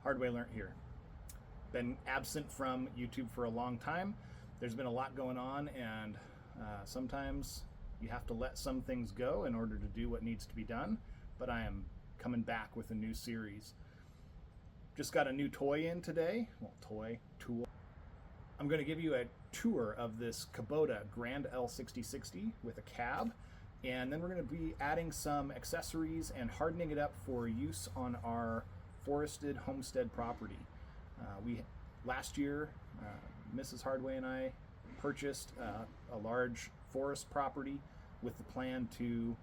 Hard way learnt here. Been absent from YouTube for a long time. There's been a lot going on, and sometimes you have to let some things go in order to do what needs to be done, but I am coming back with a new series. Just got a new toy in today. Well, tool. I'm going to give you a tour of this Kubota L6060 with a cab, and then we're going to be adding some accessories and hardening it up for use on our forested homestead property. Last year, Mrs. Hardway and I purchased a large forest property with the plan to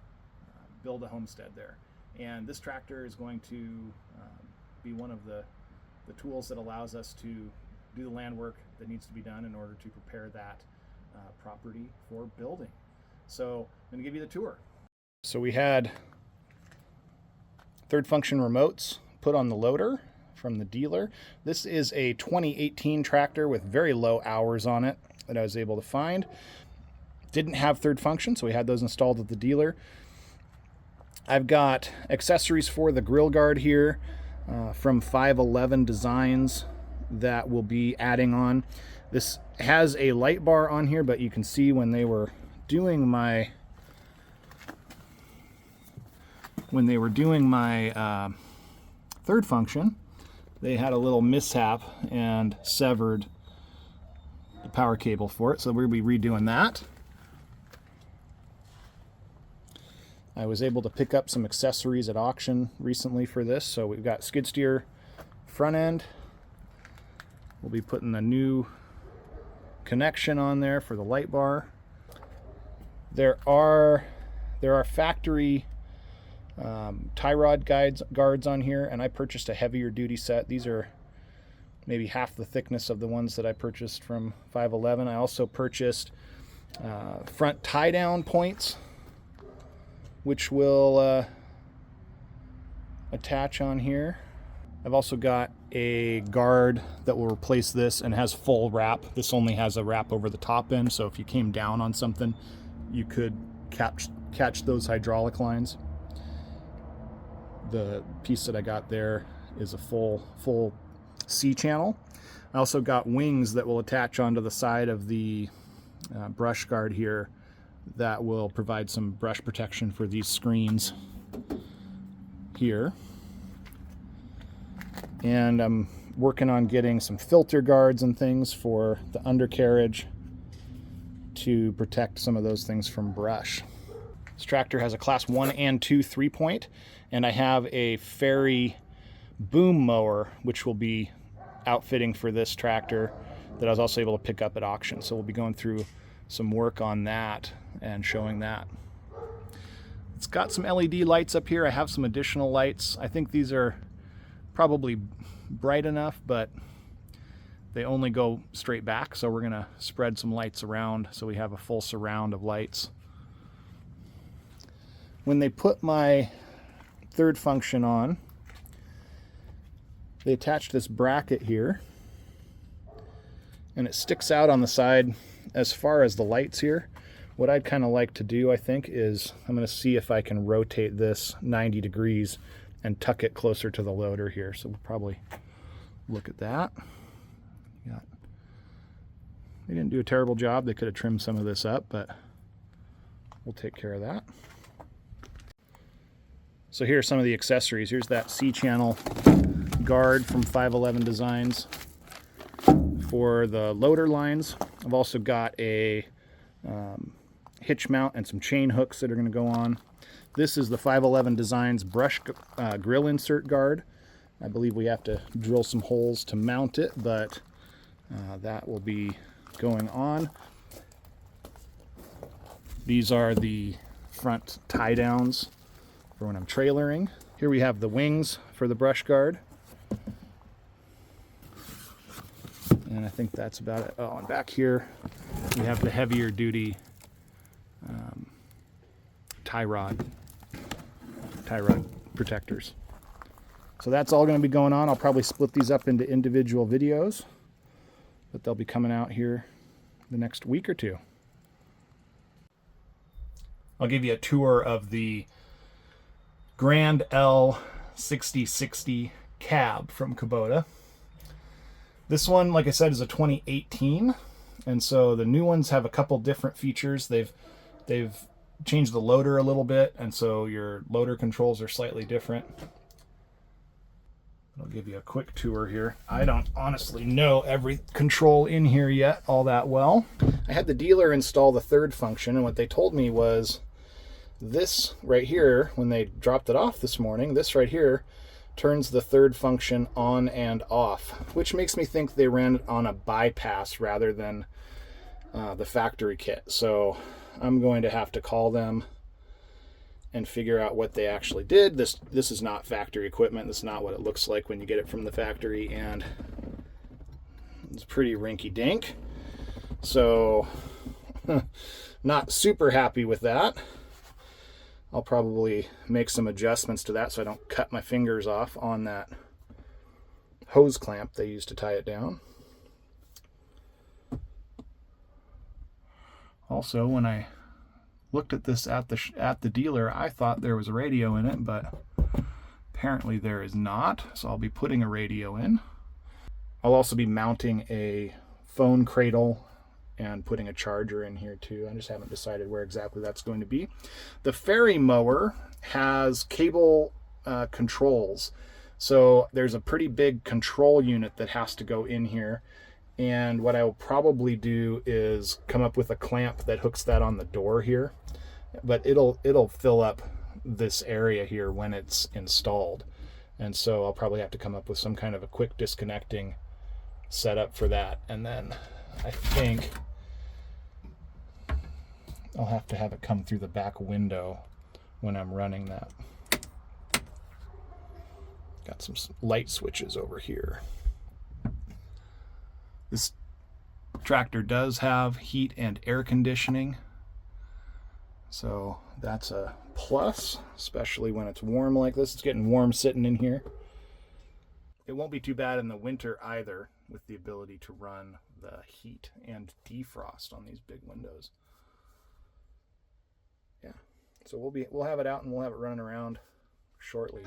build a homestead there. And this tractor is going to be one of the tools that allows us to do the land work that needs to be done in order to prepare that property for building. So I'm going to give you the tour. So we had third function remotes put on the loader from the dealer. This is a 2018 tractor with very low hours on it that I was able to find. Didn't have third function, so we had those installed at the dealer. I've got accessories for the grill guard here from 511 Designs that we'll be adding on. This has a light bar on here, but you can see when they were doing my third function, they had a little mishap and severed the power cable for it, so we'll be redoing that. I was able to pick up some accessories at auction recently for this. So we've got skid steer front end. We'll be putting a new connection on there for the light bar. There are factory tie rod guards on here, and I purchased a heavier duty set. These are maybe half the thickness of the ones that I purchased from 511. I also purchased front tie down points, which will attach on here. I've also got a guard that will replace this and has full wrap. This only has a wrap over the top end, so if you came down on something, you could catch those hydraulic lines. The piece that I got there is a full C channel. I also got wings that will attach onto the side of the brush guard here that will provide some brush protection for these screens here. And I'm working on getting some filter guards and things for the undercarriage to protect some of those things from brush. This tractor has a class 1 and 2 3-point, and I have a Ferri boom mower which will be outfitting for this tractor that I was also able to pick up at auction. So we'll be going through some work on that and showing that. It's got some LED lights up here. I have some additional lights. I think these are probably bright enough, but they only go straight back, so we're gonna spread some lights around so we have a full surround of lights. When they put my third function on, they attached this bracket here, and it sticks out on the side as far as the lights here. What I'd kind of like to do, I think, is I'm going to see if I can rotate this 90 degrees and tuck it closer to the loader here. So we'll probably look at that. They didn't do a terrible job. They could have trimmed some of this up, but we'll take care of that. So here are some of the accessories. Here's that C-channel guard from 511 Designs for the loader lines. I've also got a hitch mount and some chain hooks that are going to go on. This is the 511 Designs brush grill insert guard. I believe we have to drill some holes to mount it, but that will be going on. These are the front tie downs for when I'm trailering. Here we have the wings for the brush guard. And I think that's about it. Oh, and back here we have the heavier duty tie rod protectors. So that's all going to be going on. I'll probably split these up into individual videos, but they'll be coming out here the next week or two. I'll give you a tour of the L6060 Cab from Kubota. This one, like I said, is a 2018, and so the new ones have a couple different features. They've changed the loader a little bit, and so your loader controls are slightly different. I'll give you a quick tour here. I don't honestly know every control in here yet all that well. I had the dealer install the third function, and what they told me was this right here, when they dropped it off this morning, this right here turns the third function on and off, which makes me think they ran it on a bypass rather than the factory kit. So I'm going to have to call them and figure out what they actually did. This is not factory equipment. This is not what it looks like when you get it from the factory, and it's pretty rinky-dink. So not super happy with that. I'll probably make some adjustments to that so I don't cut my fingers off on that hose clamp they used to tie it down. Also, when I looked at this at the dealer, I thought there was a radio in it, but apparently there is not. So I'll be putting a radio in. I'll also be mounting a phone cradle and putting a charger in here too. I just haven't decided where exactly that's going to be. The Ferri mower has cable controls. So there's a pretty big control unit that has to go in here. And what I will probably do is come up with a clamp that hooks that on the door here. But it'll fill up this area here when it's installed. And so I'll probably have to come up with some kind of a quick disconnecting setup for that. And then I think I'll have to have it come through the back window when I'm running that. Got some light switches over here. This tractor does have heat and air conditioning, so that's a plus, especially when it's warm like this. It's getting warm sitting in here. It won't be too bad in the winter either, with the ability to run the heat and defrost on these big windows. Yeah, so we'll have it out and we'll have it running around shortly.